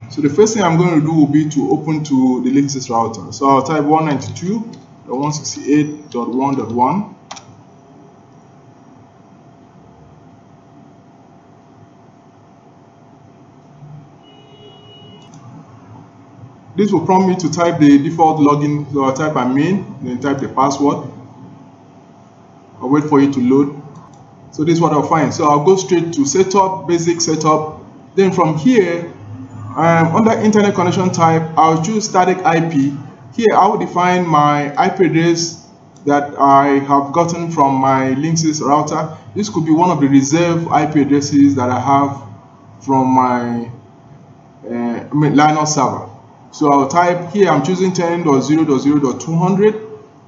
So the first thing I'm going to do will be to open to the Linksys router. So I'll type 192.168.1.1. This will prompt me to type the default login. So I'll type my main, then type the password. I'll wait for it to load. So this is what I'll find. So I'll go straight to setup, basic setup. Then from here, under internet connection type, I'll choose static IP. Here I will define my IP address that I have gotten from my Linksys router. This could be one of the reserved IP addresses that I have from my Linux server. So I'll type here, I'm choosing 10.0.0.200.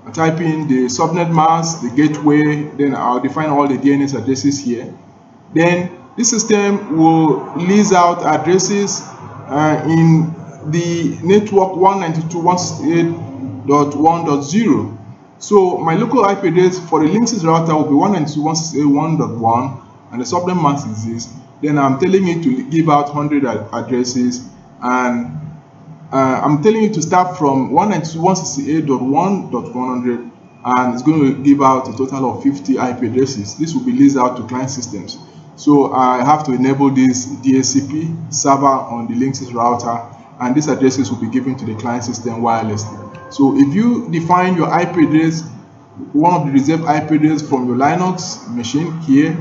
I type in the subnet mask, the gateway, then I'll define all the DNS addresses here. Then this system will list out addresses in the network 192.168.1.0. So my local IP address for the Linksys router will be 192.168.1.1, and the subnet mask is this. Then I'm telling it to give out 100 addresses, and I'm telling you to start from 192.168.1.100, and it's going to give out a total of 50 IP addresses. This will be listed out to client systems. So I have to enable this DHCP server on the Linksys router, and these addresses will be given to the client system wirelessly. So if you define your IP address, one of the reserved IP address from your Linux machine here,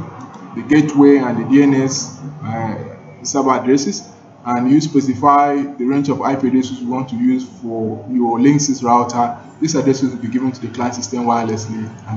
the gateway and the DNS server addresses, and you specify the range of IP addresses you want to use for your Linksys router, these addresses will be given to the client system wirelessly, and